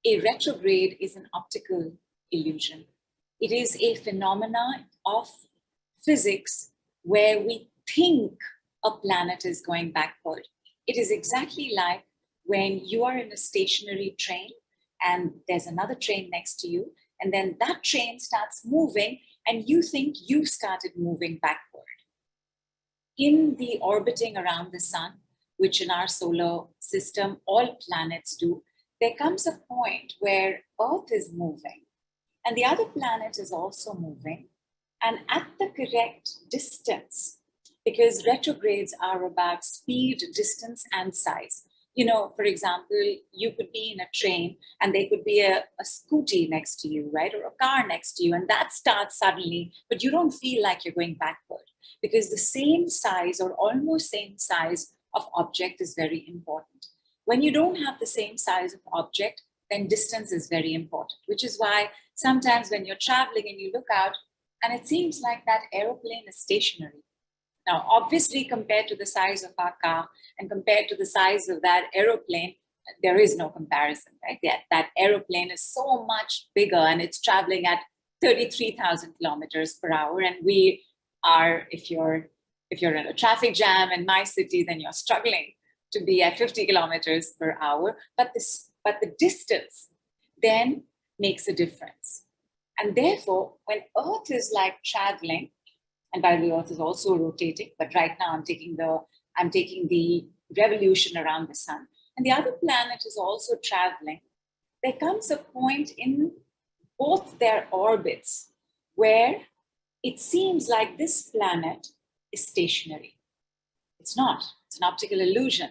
A retrograde is an optical illusion. It is a phenomenon of physics where we think a planet is going backward. It is exactly like when you are in a stationary train and there's another train next to you, and then that train starts moving and you think you started moving backward. In the orbiting around the sun, which in our solar system all planets do, there comes a point where Earth is moving and the other planet is also moving, and at the correct distance, because retrogrades are about speed, distance, and size. You know, for example, you could be in a train and there could be a scooty next to you, right? Or a car next to you, and that starts suddenly, but you don't feel like you're going backward because the same size or almost same size of object is very important. When you don't have the same size of object, then distance is very important, which is why sometimes when you're traveling and you look out and it seems like that aeroplane is stationary. Now, obviously, compared to the size of our car and compared to the size of that aeroplane, there is no comparison, right? That aeroplane is so much bigger and it's traveling at 33,000 kilometers per hour. And we are, if you're in a traffic jam in my city, then you're struggling to be at 50 kilometers per hour. But the distance then makes a difference. And therefore, when Earth is like traveling, and by the way, Earth is also rotating, but right now I'm taking the revolution around the sun. And the other planet is also traveling. There comes a point in both their orbits where it seems like this planet is stationary. It's not. It's an optical illusion.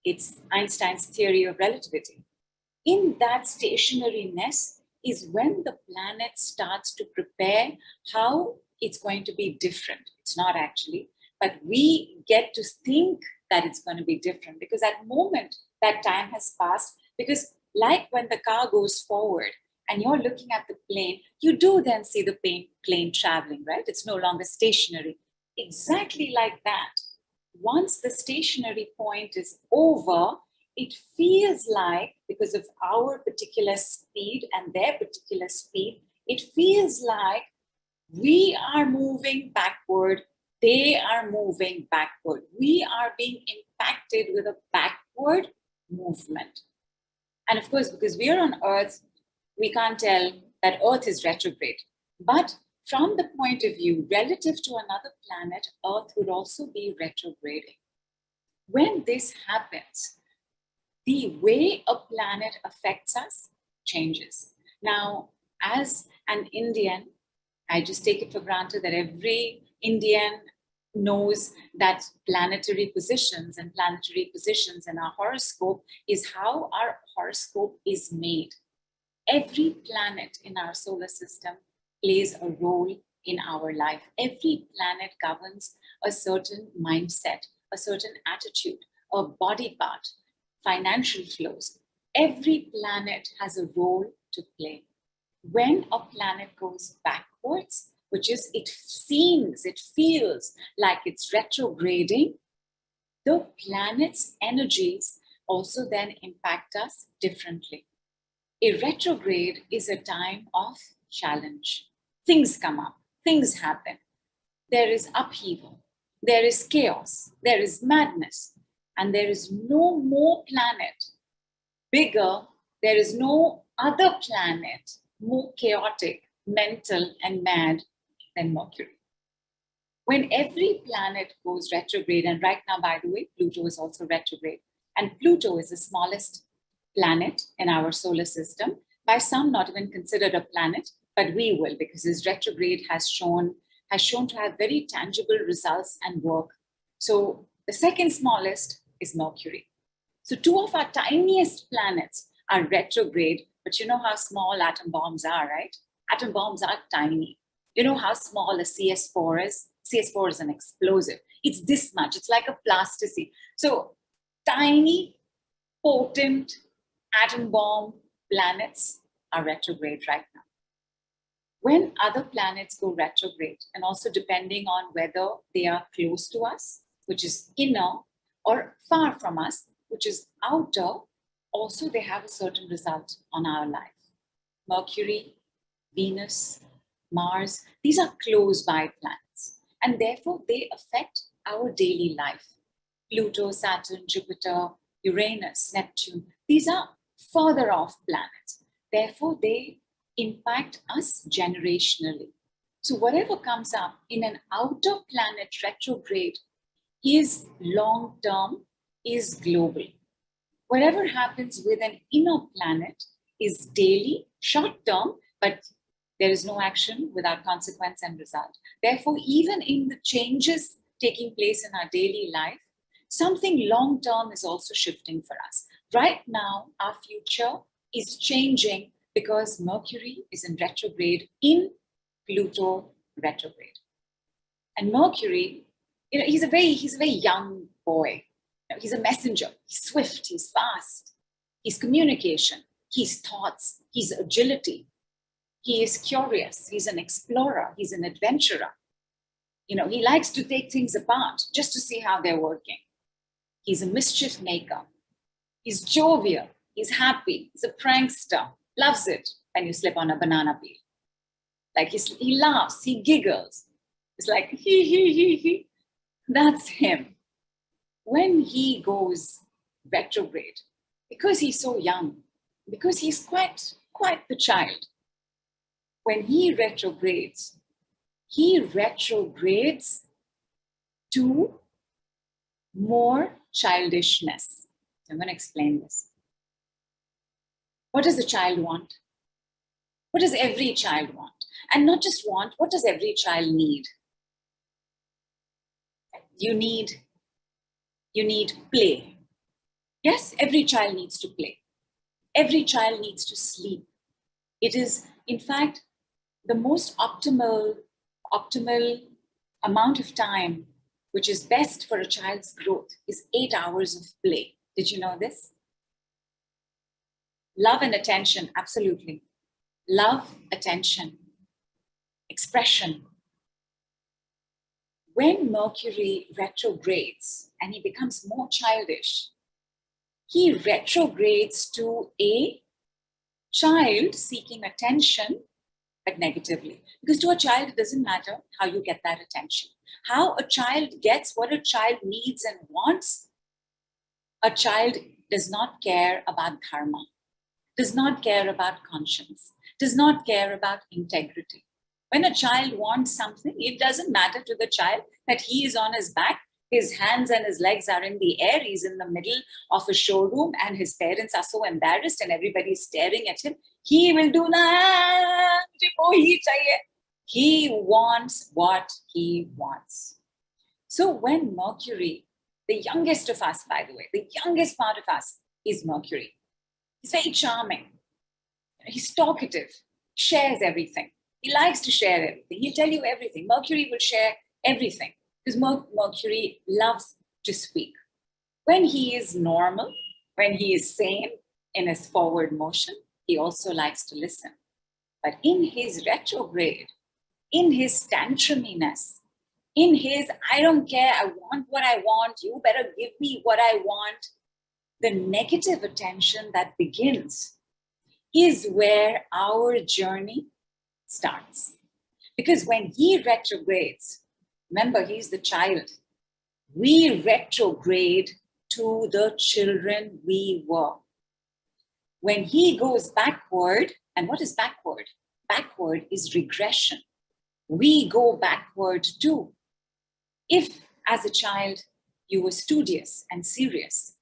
It's Einstein's theory of relativity. In that stationariness is when the planet starts to prepare how it's going to be different. It's not actually, but we get to think that it's going to be different because at the moment that time has passed, because like when the car goes forward and you're looking at the plane, you do then see the plane traveling, right? It's no longer stationary. Exactly like that. Once the stationary point is over, it feels like, because of our particular speed and their particular speed, it feels like we are moving backward, they are moving backward. We are being impacted with a backward movement. And of course, because we are on Earth, we can't tell that Earth is retrograde. But from the point of view, relative to another planet, Earth would also be retrograding. When this happens, the way a planet affects us changes. Now, as an Indian, I just take it for granted that every Indian knows that planetary positions in our horoscope is how our horoscope is made. Every planet in our solar system plays a role in our life. Every planet governs a certain mindset, a certain attitude, a body part, financial flows. Every planet has a role to play. When a planet goes backwards, which is it feels like it's retrograding, the planet's energies also then impact us differently. A retrograde is a time of challenge. Things come up, things happen. There is upheaval, there is chaos, there is madness, and there is no more planet bigger, there is no other planet more chaotic, mental, and mad than Mercury. When every planet goes retrograde, and right now, by the way, Pluto is also retrograde, and Pluto is the smallest planet in our solar system, by some not even considered a planet, but we will, because his retrograde has shown to have very tangible results and work. So the second smallest is Mercury. So two of our tiniest planets are retrograde, but you know how small atom bombs are, right? Atom bombs are tiny. You know how small a CS4 is? CS4 is an explosive. It's this much. It's like a plasticine. So tiny, potent atom bomb planets are retrograde right now. When other planets go retrograde, and also depending on whether they are close to us, which is inner, or far from us, which is outer, also they have a certain result on our life. Mercury, Venus, Mars, these are close by planets, and therefore they affect our daily life. Pluto, Saturn, Jupiter, Uranus, Neptune, these are further off planets. Therefore, they impact us generationally. So whatever comes up in an outer planet retrograde is long-term, is global. Whatever happens with an inner planet is daily, short-term, but there is no action without consequence and result. Therefore, even in the changes taking place in our daily life, something long-term is also shifting for us. Right now, our future is changing because Mercury is in retrograde in Pluto retrograde. And Mercury, he's a very young boy. He's a messenger. He's swift. He's fast. He's communication. He's thoughts. He's agility. He is curious. He's an explorer. He's an adventurer. He likes to take things apart just to see how they're working. He's a mischief maker. He's jovial. He's happy. He's a prankster. Loves it when you slip on a banana peel. Like he laughs. He giggles. It's like he. That's him. When he goes retrograde, because he's so young, because he's quite the child, when he retrogrades to more childishness. I'm going to explain this. What does the child want? What does every child want? And not just want, what does every child need? You need play. Yes, every child needs to play. Every child needs to sleep. It is, in fact, the most optimal amount of time which is best for a child's growth is 8 hours of play. Did you know this? Love and attention, absolutely. Love, attention, expression. When Mercury retrogrades and he becomes more childish, he retrogrades to a child seeking attention, but negatively. Because to a child, it doesn't matter how you get that attention. How a child gets what a child needs and wants, a child does not care about dharma, does not care about conscience, does not care about integrity. When a child wants something, it doesn't matter to the child that he is on his back, his hands and his legs are in the air, he's in the middle of a showroom and his parents are so embarrassed and everybody is staring at him. He will do that. He wants what he wants. So when Mercury, the youngest of us, by the way, the youngest part of us is Mercury. He's very charming. He's talkative, shares everything. He likes to share everything. He'll tell you everything. Mercury will share everything because Mercury loves to speak. When he is normal, when he is sane in his forward motion, he also likes to listen. But in his retrograde, in his tantruminess, in his, I don't care, I want what I want, you better give me what I want, the negative attention that begins is where our journey starts. Because when he retrogrades, remember, he's the child. We retrograde to the children we were. When he goes backward, and what is backward? Backward is regression. We go backward too. If, as a child, you were studious and serious,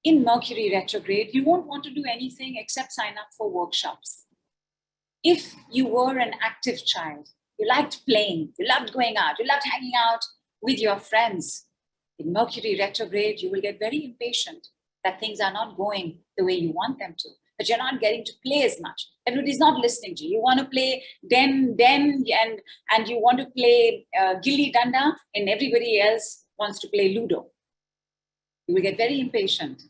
in Mercury retrograde, you won't want to do anything except sign up for workshops. If you were an active child, you liked playing, you loved going out, you loved hanging out with your friends, in Mercury retrograde, you will get very impatient that things are not going the way you want them to, that you're not getting to play as much. Everybody's not listening to you. You want to play den, and you want to play gilli danda, and everybody else wants to play Ludo. You will get very impatient.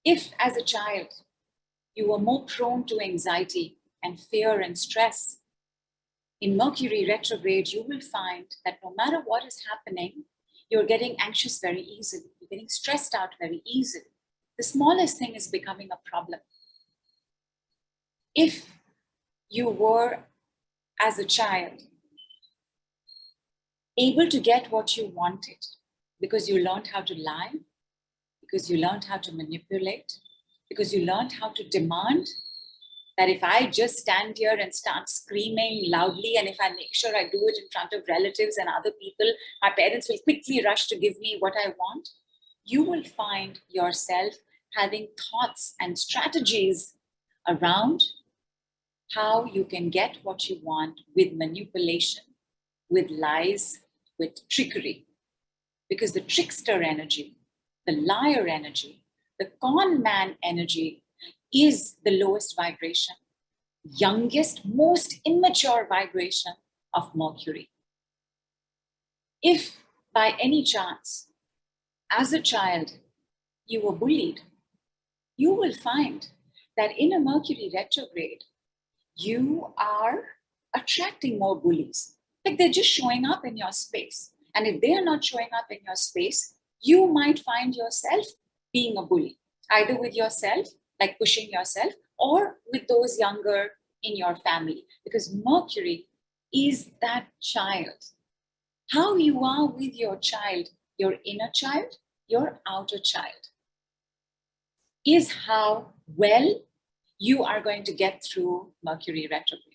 If, as a child, you were more prone to anxiety and fear and stress, in Mercury retrograde, you will find that no matter what is happening, you're getting anxious very easily. You're getting stressed out very easily. The smallest thing is becoming a problem. If you were, as a child, able to get what you wanted because you learned how to lie, because you learned how to manipulate, because you learned how to demand, that if I just stand here and start screaming loudly, and if I make sure I do it in front of relatives and other people, my parents will quickly rush to give me what I want, you will find yourself having thoughts and strategies around how you can get what you want with manipulation, with lies, with trickery. Because the trickster energy, the liar energy, the con man energy is the lowest vibration, youngest, most immature vibration of Mercury. If by any chance, as a child, you were bullied, you will find that in a Mercury retrograde, you are attracting more bullies. Like they're just showing up in your space. And if they are not showing up in your space, you might find yourself being a bully, either with yourself, like pushing yourself, or with those younger in your family. Because Mercury is that child. How you are with your child, your inner child, your outer child, is how well you are going to get through Mercury retrograde.